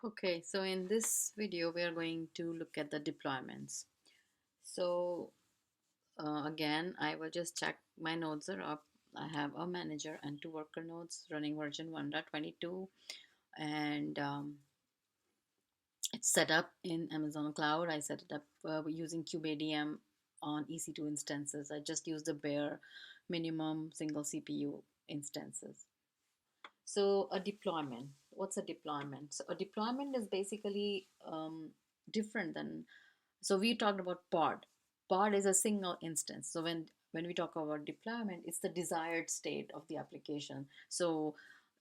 Okay, so in this video, we are going to look at the deployments. So again, I will just check my nodes are up. I have a manager and two worker nodes running version 1.22, and it's set up in Amazon Cloud. I set it up using kubeadm on EC2 instances. I just use the bare minimum single CPU instances. So a deployment. What's a deployment? So a deployment is basically different than. So we talked about pod. Pod is a single instance. So when we talk about deployment, it's the desired state of the application. So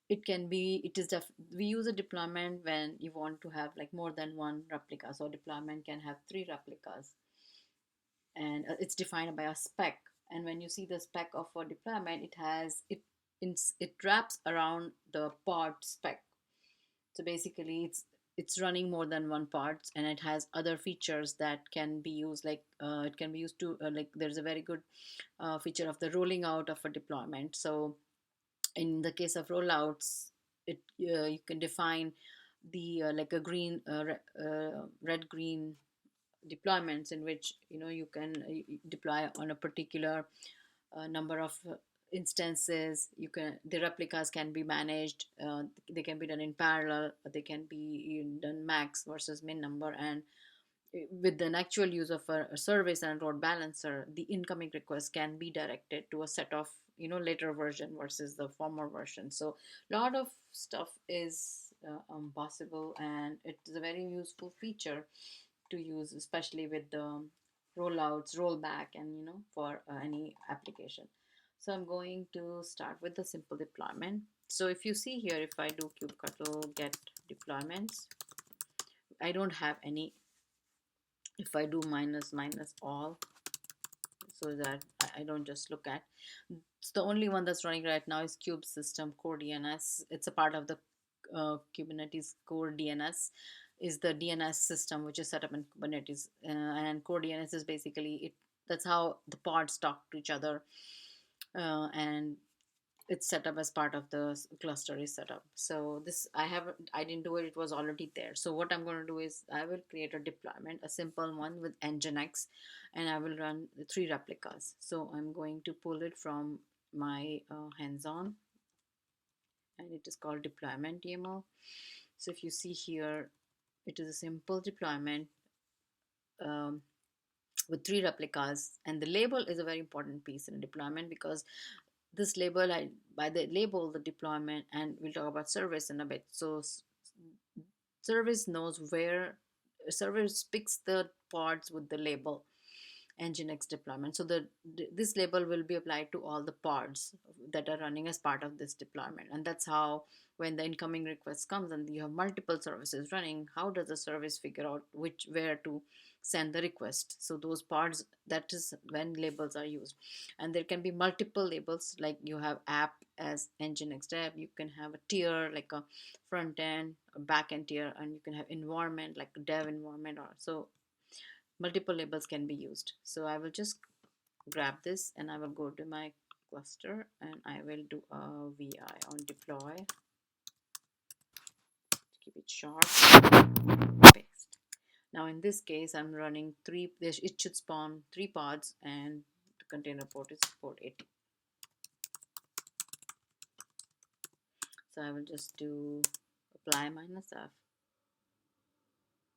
it can be it is we use a deployment when you want to have like more than one replica. So a deployment can have three replicas, and it's defined by a spec. And when you see the spec of a deployment, it wraps around the pod spec. So basically it's running more than one parts, and it has other features that can be used, like it can be used to like there's a very good feature of the rolling out of a deployment. So in the case of rollouts, it you can define the like a red green deployments, in which you can deploy on a particular number of instances. You can The replicas can be managed, they can be done in parallel, they can be done max versus min number, and with an actual use of a service and load balancer, the incoming request can be directed to a set of later version versus the former version. So a lot of stuff is possible, and it is a very useful feature to use, especially with the rollouts, rollback, and for any application. So I'm going to start with the simple deployment. So if you see here, if I do kubectl get deployments, I don't have any. If I do minus minus all, so that I don't just look at, it's the only one that's running right now is kube system core DNS. It's a part of the Kubernetes core DNS, is the DNS system which is set up in Kubernetes, and core DNS is basically it. That's how the pods talk to each other, and it's set up as part of the cluster is set up. So this I didn't do it, it was already there. So what I'm going to do is I will create a deployment, a simple one with nginx, and I will run the three replicas. So I'm going to pull it from my hands-on, and it is called deployment YAML. So if you see here, it is a simple deployment um, with three replicas, and the label is a very important piece in a deployment, because this label, by the label the deployment, and we'll talk about service in a bit. So service knows where, service picks the pods with the label nginx deployment. So this label will be applied to all the pods that are running as part of this deployment. And that's how, when the incoming request comes and you have multiple services running, how does the service figure out where to send the request? So those pods, that is when labels are used. And there can be multiple labels, like you have app as nginx dev, you can have a tier like a front end, a back end tier, and you can have environment like dev environment, or so multiple labels can be used. So I will just grab this, and I will go to my cluster, and I will do a VI on deploy to keep it short. Paste. Now in this case, I'm running it should spawn three pods, and the container port is port 80. So I will just do apply -f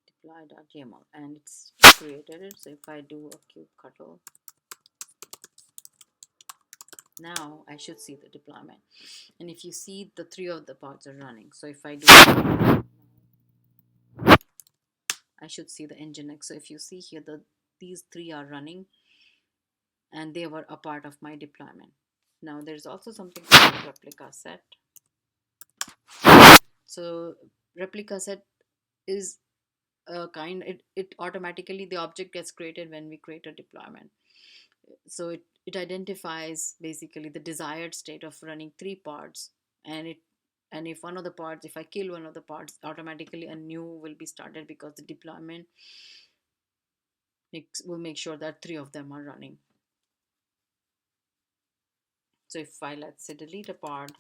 deploy.yml, and it's created it. So if I do a kubectl, now I should see the deployment, and if you see, the three of the pods are running. So if I do, I should see the nginx. So if you see here, these three are running, and they were a part of my deployment. Now there's also something called replica set. So replica set is a kind, it automatically, the object gets created when we create a deployment. So it identifies basically the desired state of running three pods, and if one of the pods, if I kill one of the pods, automatically a new will be started, because the deployment will make sure that three of them are running. So if I, let's say, delete a pod,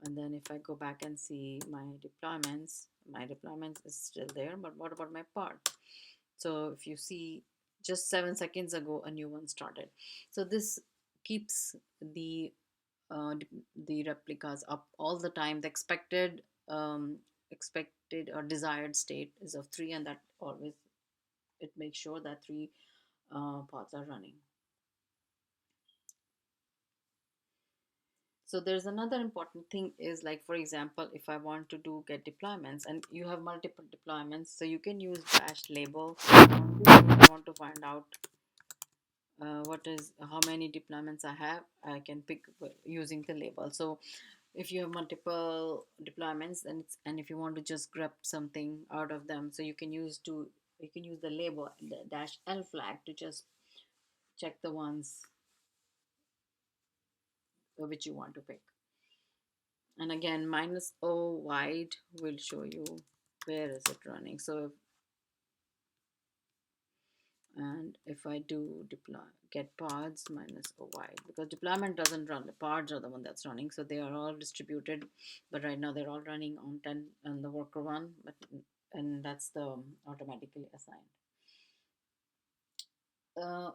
And then if I go back and see my deployments is still there, but what about my pod? So if you see, just 7 seconds ago, a new one started. So this keeps the the replicas up all the time. The expected or desired state is of 3, and that always it makes sure that 3 pods are running. So there's another important thing is, like, for example, if I want to do get deployments and you have multiple deployments, so you can use dash label. I want to find out what is how many deployments I have. I can pick using the label. So if you have multiple deployments, and if you want to just grab something out of them, so you can use the label, the dash L flag, to just check the ones which you want to pick. And again, minus O wide will show you where is it running. So and if I do deploy get pods minus O wide, because deployment doesn't run, the pods are the one that's running, so they are all distributed, but right now they're all running on 10 on the worker one, but and that's the automatically assigned.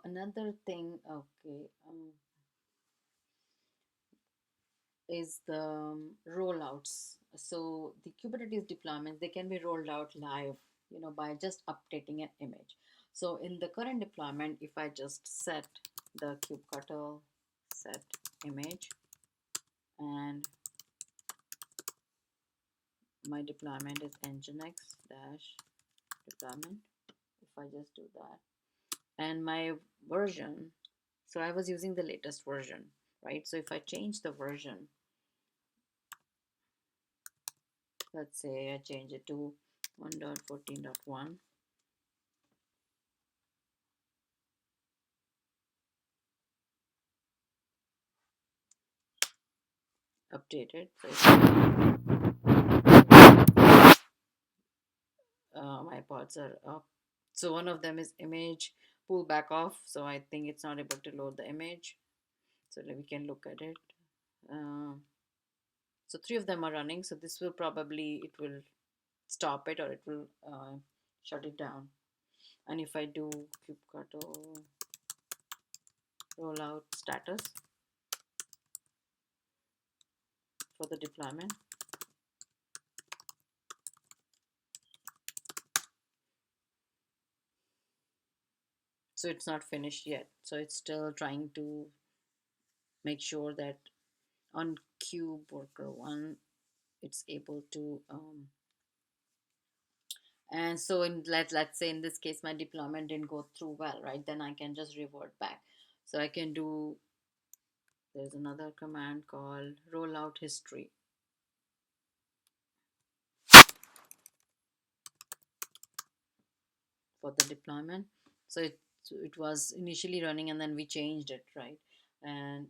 Another thing, okay, is the rollouts. So the Kubernetes deployments, they can be rolled out live, by just updating an image. So in the current deployment, if I just set the kubectl set image, and my deployment is nginx dash deployment, if I just do that, and my version, so I was using the latest version, right? So if I change the version, let's say I change it to 1.14.1, updated. So my pods are up. So one of them is image pull back off. So I think it's not able to load the image. So we can look at it. Uh, so 3 of them are running. So this will probably, it will stop it, or it will shut it down. And if I do kubectl rollout status for the deployment, so it's not finished yet. So it's still trying to make sure that on cube worker 1 it's able to and so let's say in this case my deployment didn't go through well, right? Then I can just revert back. So I can do, there's another command called rollout history for the deployment. So it was initially running, and then we changed it, right? And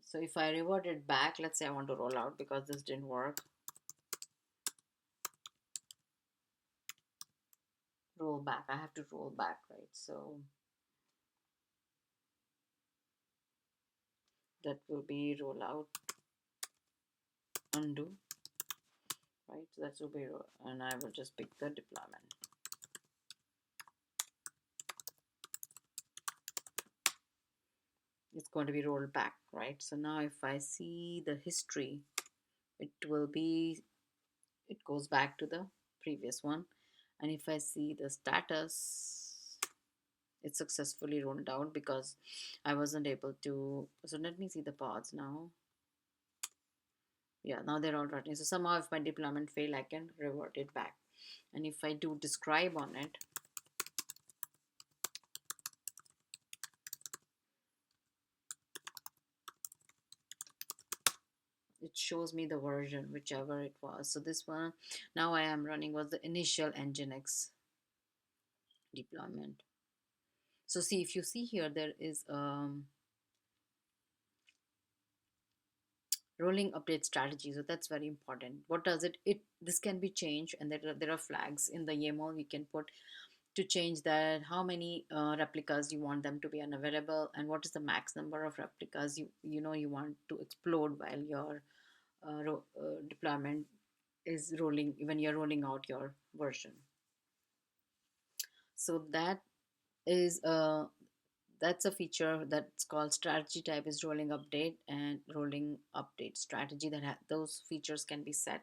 so if I revert it back, let's say I want to roll out because this didn't work, roll back, I have to roll back, right? So that will be rollout undo, right? So that will be, and I will just pick the deployment. It's going to be rolled back, right? So now if I see the history, it will be, it goes back to the previous one. And if I see the status, it's successfully rolled out because I wasn't able to. So let me see the pods now. Yeah, now they're all running. So somehow if my deployment fail, I can revert it back. And if I do describe on it, it shows me the version, whichever it was. So this one now I am running was the initial nginx deployment. So see, if you see here, there is rolling update strategy. So that's very important. What does it? This can be changed, and there are flags in the YAML we can put to change that, how many replicas you want them to be unavailable, and what is the max number of replicas you want to explode while you're deployment is rolling when you're rolling out your version. So is that's a feature that's called strategy type is rolling update and rolling update strategy, those features can be set.